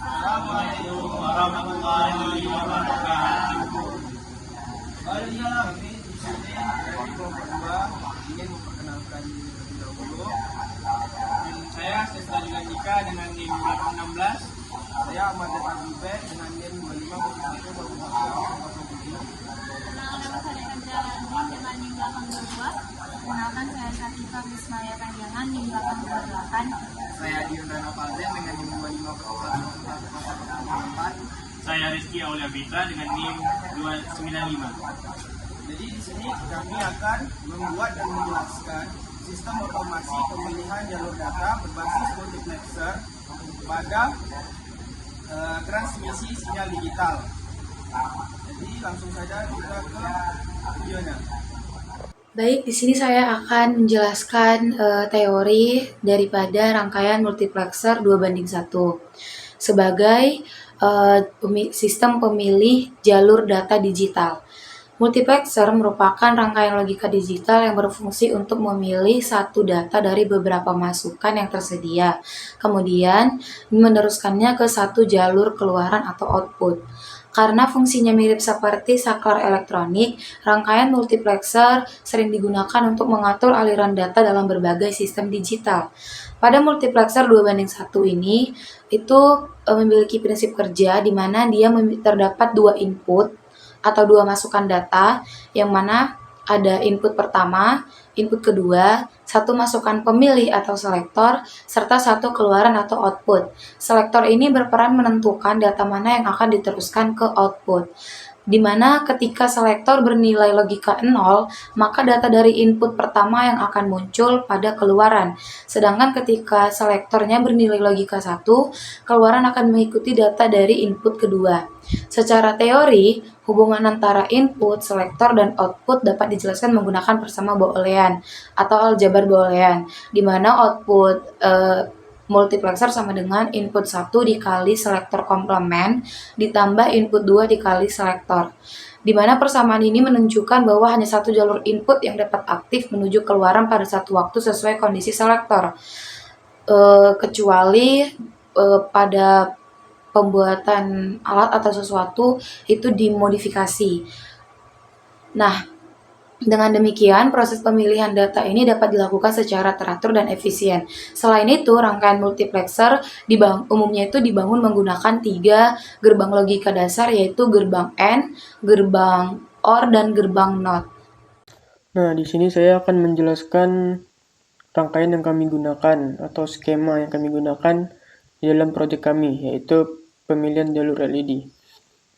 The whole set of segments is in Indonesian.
Assalamualaikum warahmatullahi wabarakatuh. Iya, kami di sini dari kelompok 2 ingin memperkenalkan diri terlebih dahulu. Saya Sesta Jika dengan NIM 816. Saya Ahmad Depan Jubek dengan NIM 2541. Nama saya Anjalani dengan NIM 822. Perkenalkan saya Satifah Wismaya Kanjangan NIM 828. Saya Diondana Falden dengan NIM 2541. Saya Rizky Aulia Fitra dengan NIM 295. Jadi di sini kami akan membuat dan menjelaskan sistem otomasi pemilihan jalur data berbasis multiplexer pada transmisi sinyal digital. Jadi langsung saja kita ke videonya. Baik, di sini saya akan menjelaskan teori daripada rangkaian multiplexer 2:1 sebagai sistem pemilih jalur data digital. Multiplexer merupakan rangkaian logika digital yang berfungsi untuk memilih satu data dari beberapa masukan yang tersedia, kemudian meneruskannya ke satu jalur keluaran atau output. Karena fungsinya mirip seperti saklar elektronik, rangkaian multiplexer sering digunakan untuk mengatur aliran data dalam berbagai sistem digital. Pada multiplexer 2:1 ini, itu memiliki prinsip kerja di mana dia terdapat dua input atau dua masukan data, yang mana ada input pertama, input kedua, satu masukan pemilih atau selektor, serta satu keluaran atau output. Selektor ini berperan menentukan data mana yang akan diteruskan ke output. Di mana ketika selektor bernilai logika 0, maka data dari input pertama yang akan muncul pada keluaran. Sedangkan ketika selektornya bernilai logika 1, keluaran akan mengikuti data dari input kedua. Secara teori, hubungan antara input, selektor, dan output dapat dijelaskan menggunakan persama Boolean atau aljabar Boolean, di mana output multiplexer sama dengan input 1 dikali selektor komplement ditambah input 2 dikali selektor. Di mana persamaan ini menunjukkan bahwa hanya satu jalur input yang dapat aktif menuju keluaran pada satu waktu sesuai kondisi selektor. Kecuali pada pembuatan alat atau sesuatu itu dimodifikasi. Nah, dengan demikian, proses pemilihan data ini dapat dilakukan secara teratur dan efisien. Selain itu, rangkaian multiplexer umumnya itu dibangun menggunakan 3 gerbang logika dasar, yaitu gerbang AND, gerbang OR, dan gerbang NOT. Nah, di sini saya akan menjelaskan rangkaian yang kami gunakan atau skema yang kami gunakan di dalam proyek kami, yaitu pemilihan jalur LED.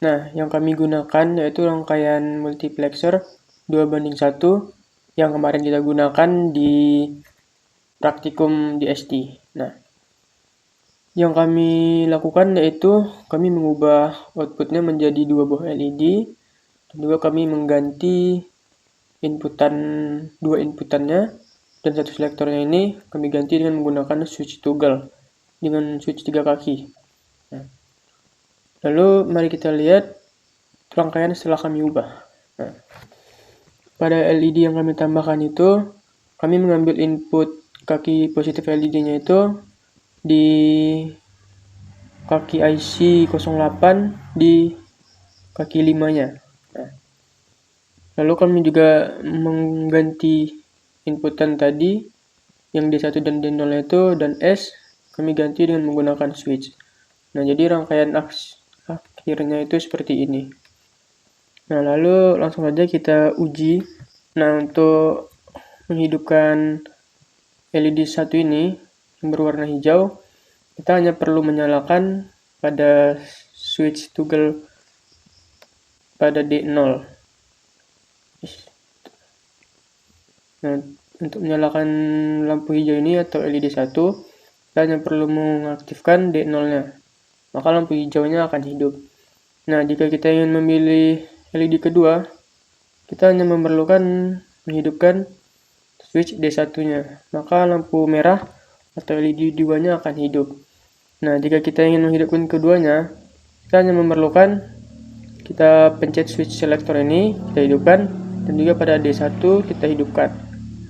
Nah, yang kami gunakan yaitu rangkaian multiplexer 2:1 yang kemarin kita gunakan di praktikum di SD. Nah, yang kami lakukan yaitu kami mengubah outputnya menjadi 2 buah LED, dan juga kami mengganti dua inputannya, dan satu selektornya ini kami ganti dengan menggunakan switch toggle dengan switch 3 kaki. Nah, lalu mari kita lihat rangkaian setelah kami ubah. Nah, pada LED yang kami tambahkan itu, kami mengambil input kaki positif LED-nya itu di kaki IC 08 di kaki 5-nya. Nah, lalu kami juga mengganti inputan tadi yang D1 dan D0 itu dan S kami ganti dengan menggunakan switch. Nah, jadi rangkaian akhirnya itu seperti ini. Nah, lalu langsung saja kita uji. Nah, untuk menghidupkan LED 1 ini yang berwarna hijau, kita hanya perlu menyalakan pada switch toggle pada D0. Nah, untuk menyalakan lampu hijau ini atau LED 1, kita hanya perlu mengaktifkan D0-nya. Maka lampu hijaunya akan hidup. Nah, jika kita ingin memilih LED kedua, kita hanya memerlukan menghidupkan switch D1-nya, maka lampu merah atau LED 2-nya akan hidup. Nah, jika kita ingin menghidupkan keduanya, kita hanya memerlukan kita pencet switch selector ini, kita hidupkan, dan juga pada D1 kita hidupkan.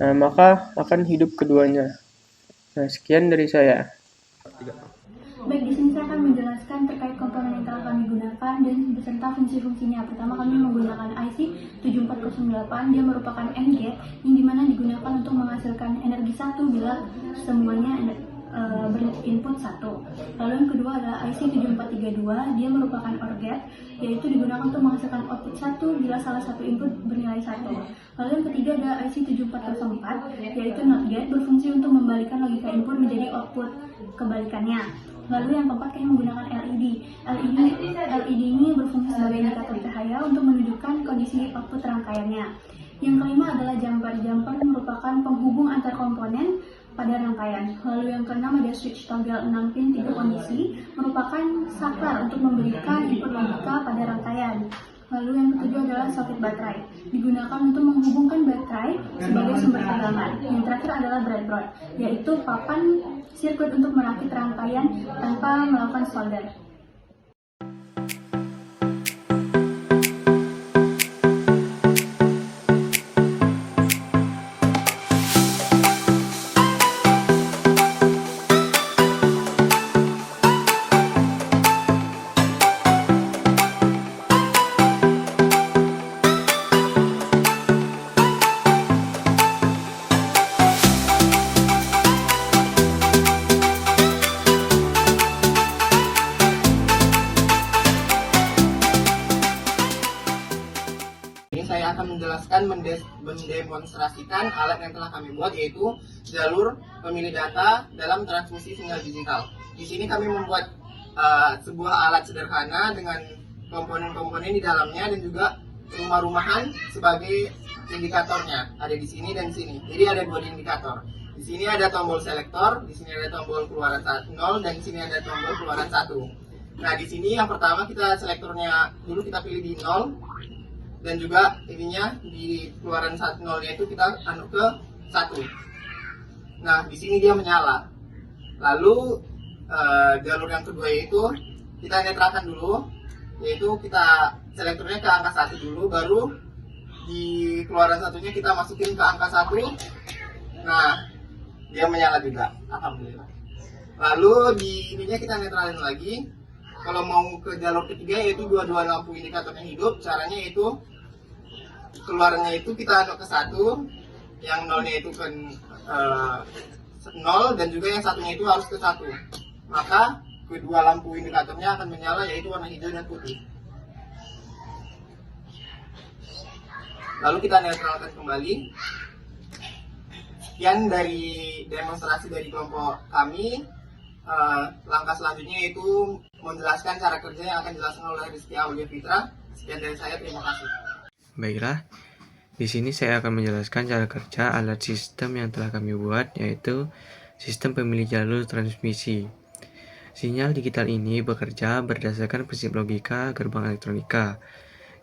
Nah, maka akan hidup keduanya. Nah, sekian dari saya. Baik, di sini saya akan menjelaskan dan beserta fungsi-fungsinya. Pertama kami menggunakan IC 7408, dia merupakan AND gate yang dimana digunakan untuk menghasilkan energi 1 bila semuanya berinput 1. Lalu yang kedua adalah IC 7432, dia merupakan OR gate, yaitu digunakan untuk menghasilkan output 1 bila salah satu input bernilai 1. Lalu yang ketiga adalah IC 7404, yaitu NOT gate, berfungsi untuk membalikan logika input menjadi output kebalikannya. Lalu yang keempat kami menggunakan LED. LED ini berfungsi sebagai indikator cahaya untuk menunjukkan kondisi output rangkaiannya. Yang kelima adalah jumper. Jumper merupakan penghubung antar komponen pada rangkaian. Lalu yang keenam ada switch toggle 6 pin 3 kondisi, merupakan saklar untuk memberikan input logika pada rangkaian. Lalu yang ketujuh adalah soket baterai, digunakan untuk menghubungkan baterai sebagai sumber tegangan. Yang terakhir adalah breadboard, yaitu papan sirkuit untuk merakit rangkaian tanpa melakukan solder. Ini saya akan menjelaskan, mendemonstrasikan alat yang telah kami buat, yaitu jalur pemilih data dalam transmisi sinyal digital. Di sini kami membuat sebuah alat sederhana dengan komponen-komponen di dalamnya dan juga rumah-rumahan sebagai indikatornya. Ada di sini dan sini. Jadi ada dua indikator. Di sini ada tombol selektor, di sini ada tombol keluaran 0 dan di sini ada tombol keluaran 1. Nah, di sini yang pertama kita selektornya dulu kita pilih di 0. Dan juga ininya di keluaran 0-nya itu kita ke 1. Nah, di sini dia menyala. Lalu jalur yang kedua yaitu kita netralkan dulu, yaitu kita selektornya ke angka 1 dulu, baru di keluaran 1-nya kita masukin ke angka 1. Nah, dia menyala juga, alhamdulillah. Lalu di ininya kita netralin lagi. Kalau mau ke jalur ketiga yaitu dua-dua lampu indikatornya hidup, caranya yaitu keluarannya itu kita ke 1, yang 0-nya itu ke 0 dan juga yang 1-nya itu harus ke 1. Maka kedua lampu indikatornya akan menyala, yaitu warna hijau dan putih. Lalu kita netralkan kembali. Sekian dari demonstrasi dari kelompok kami. Langkah selanjutnya yaitu menjelaskan cara kerja yang akan dijelaskan oleh Rizky Aulia Fitra. Sekian dari saya, terima kasih. Baiklah, di sini saya akan menjelaskan cara kerja alat sistem yang telah kami buat, yaitu sistem pemilih jalur transmisi. Sinyal digital ini bekerja berdasarkan prinsip logika gerbang elektronika,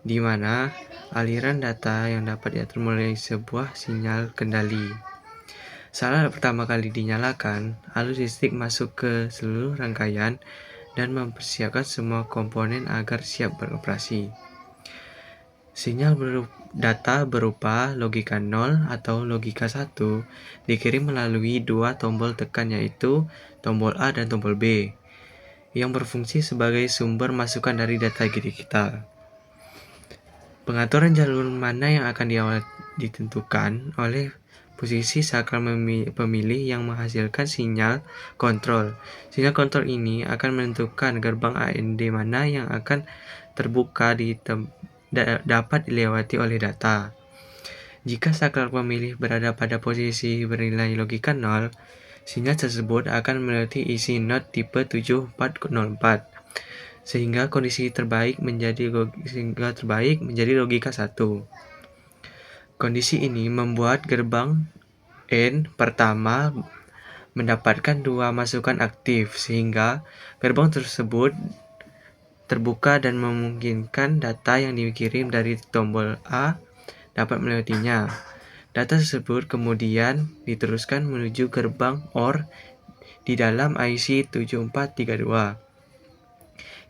di mana aliran data yang dapat diatur melalui sebuah sinyal kendali. Saat pertama kali dinyalakan, arus listrik masuk ke seluruh rangkaian dan mempersiapkan semua komponen agar siap beroperasi. Sinyal data berupa logika 0 atau logika 1 dikirim melalui dua tombol tekan, yaitu tombol A dan tombol B, yang berfungsi sebagai sumber masukan dari data digital. Pengaturan jalur mana yang akan ditentukan oleh posisi saklar pemilih yang menghasilkan sinyal kontrol. Sinyal kontrol ini akan menentukan gerbang AND mana yang akan terbuka dapat dilewati oleh data. Jika saklar pemilih berada pada posisi bernilai logika 0, sinyal tersebut akan melewati isi NOT tipe 7404, sehingga kondisi terbaik menjadi logika 1. Kondisi ini membuat gerbang N pertama mendapatkan dua masukan aktif, sehingga gerbang tersebut terbuka dan memungkinkan data yang dikirim dari tombol A dapat melewatinya. Data tersebut kemudian diteruskan menuju gerbang OR di dalam IC 7432,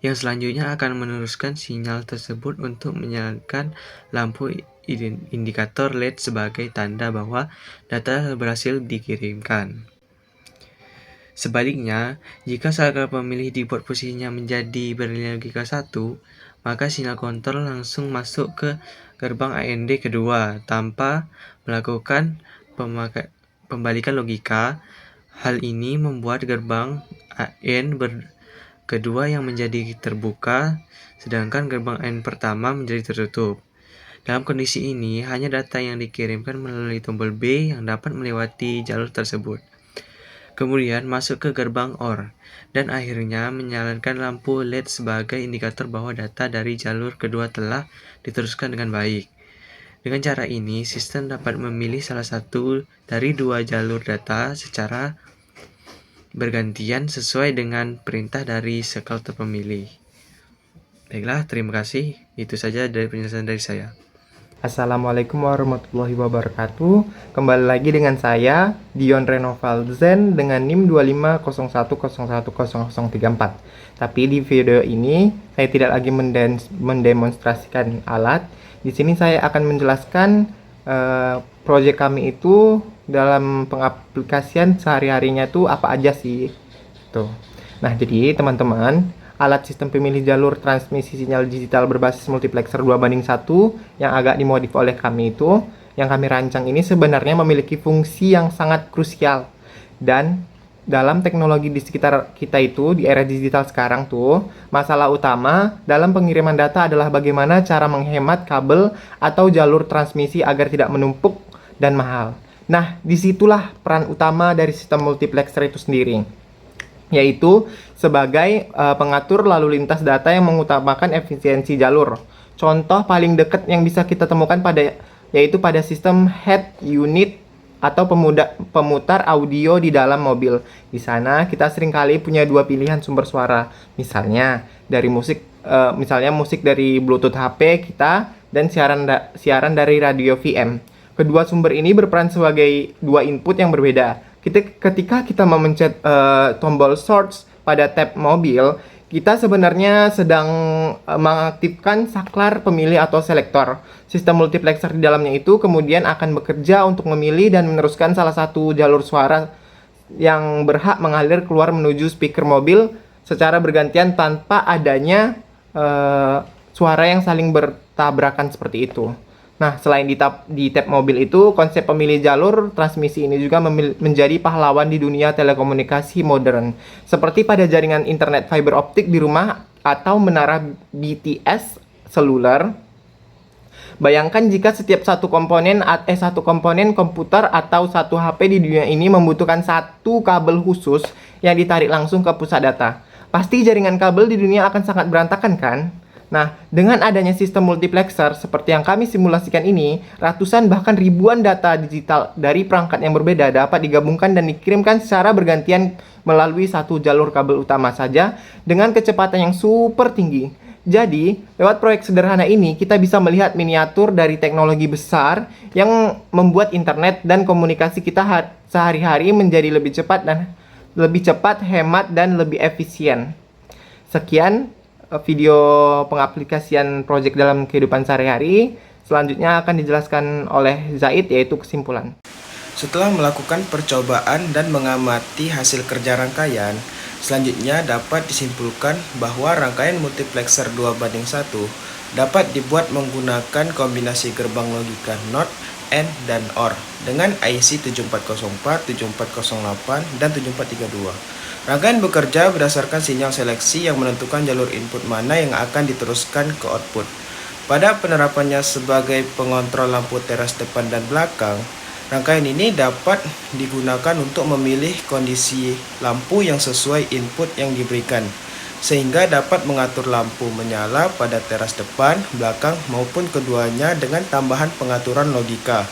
yang selanjutnya akan meneruskan sinyal tersebut untuk menyalakan lampu indikator LED sebagai tanda bahwa data berhasil dikirimkan. Sebaliknya, jika saklar pemilih dibuat posisinya menjadi bernilai logika 1, maka sinyal kontrol langsung masuk ke gerbang AND kedua tanpa melakukan pembalikan logika. Hal ini membuat gerbang AND kedua yang menjadi terbuka, sedangkan gerbang AND pertama menjadi tertutup. Dalam kondisi ini, hanya data yang dikirimkan melalui tombol B yang dapat melewati jalur tersebut. Kemudian masuk ke gerbang OR, dan akhirnya menyalakan lampu LED sebagai indikator bahwa data dari jalur kedua telah diteruskan dengan baik. Dengan cara ini, sistem dapat memilih salah satu dari dua jalur data secara bergantian sesuai dengan perintah dari sektor pemilih. Baiklah, terima kasih. Itu saja dari penjelasan dari saya. Assalamualaikum warahmatullahi wabarakatuh. Kembali lagi dengan saya, Dion Renoval Zen dengan NIM 25010100034. Tapi di video ini saya tidak lagi mendemonstrasikan alat. Di sini saya akan menjelaskan proyek kami itu dalam pengaplikasian sehari-harinya itu apa aja sih. Tuh. Nah, jadi teman-teman, alat sistem pemilih jalur transmisi sinyal digital berbasis multiplexer 2:1 yang agak dimodif oleh kami itu, yang kami rancang ini sebenarnya memiliki fungsi yang sangat krusial. Dan dalam teknologi di sekitar kita itu, di era digital sekarang tuh, masalah utama dalam pengiriman data adalah bagaimana cara menghemat kabel atau jalur transmisi agar tidak menumpuk dan mahal. Nah, disitulah peran utama dari sistem multiplexer itu sendiri, yaitu sebagai pengatur lalu lintas data yang mengutamakan efisiensi jalur. Contoh paling dekat yang bisa kita temukan yaitu pada sistem head unit atau pemutar audio di dalam mobil. Di sana kita seringkali punya dua pilihan sumber suara. Misalnya dari musik dari Bluetooth HP kita dan siaran dari radio VM. Kedua sumber ini berperan sebagai dua input yang berbeda. Ketika kita memencet tombol source pada tab mobil, kita sebenarnya sedang mengaktifkan saklar pemilih atau selektor. Sistem multiplexer di dalamnya itu kemudian akan bekerja untuk memilih dan meneruskan salah satu jalur suara yang berhak mengalir keluar menuju speaker mobil secara bergantian tanpa adanya suara yang saling bertabrakan seperti itu. Nah, selain di tab mobil itu, konsep pemilih jalur transmisi ini juga menjadi pahlawan di dunia telekomunikasi modern. Seperti pada jaringan internet fiber optik di rumah atau menara BTS seluler. Bayangkan jika setiap satu komponen komputer atau satu HP di dunia ini membutuhkan satu kabel khusus yang ditarik langsung ke pusat data. Pasti jaringan kabel di dunia akan sangat berantakan, kan? Nah, dengan adanya sistem multiplexer seperti yang kami simulasikan ini, ratusan bahkan ribuan data digital dari perangkat yang berbeda dapat digabungkan dan dikirimkan secara bergantian melalui satu jalur kabel utama saja dengan kecepatan yang super tinggi. Jadi, lewat proyek sederhana ini, kita bisa melihat miniatur dari teknologi besar yang membuat internet dan komunikasi kita sehari-hari menjadi lebih cepat, hemat, dan lebih efisien. Sekian video pengaplikasian proyek dalam kehidupan sehari-hari. Selanjutnya akan dijelaskan oleh Zaid, yaitu kesimpulan. Setelah melakukan percobaan dan mengamati hasil kerja rangkaian, selanjutnya dapat disimpulkan bahwa rangkaian multiplexer 2:1 dapat dibuat menggunakan kombinasi gerbang logika NOT, AND, dan OR dengan IC 7404, 7408, dan 7432. Rangkaian bekerja berdasarkan sinyal seleksi yang menentukan jalur input mana yang akan diteruskan ke output. Pada penerapannya sebagai pengontrol lampu teras depan dan belakang, rangkaian ini dapat digunakan untuk memilih kondisi lampu yang sesuai input yang diberikan, sehingga dapat mengatur lampu menyala pada teras depan, belakang, maupun keduanya dengan tambahan pengaturan logika.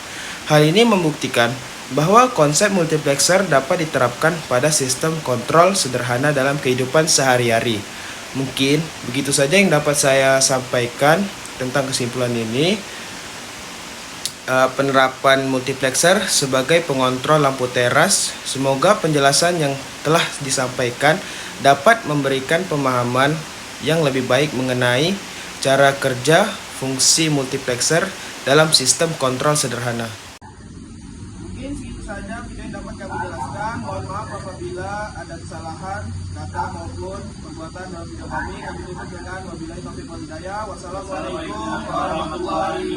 Hal ini membuktikan bahwa konsep multiplexer dapat diterapkan pada sistem kontrol sederhana dalam kehidupan sehari-hari. Mungkin begitu saja yang dapat saya sampaikan tentang kesimpulan ini. Penerapan multiplexer sebagai pengontrol lampu teras. Semoga penjelasan yang telah disampaikan dapat memberikan pemahaman yang lebih baik mengenai cara kerja fungsi multiplexer dalam sistem kontrol sederhana. Mungkin segitu saja video yang dapat kami jelaskan. Mohon maaf apabila ada kesalahan. kesalahan kata maupun perbuatan dalam video kami tutup dengan wabillahi taufiq wal hidayah. Wassalamualaikum warahmatullahi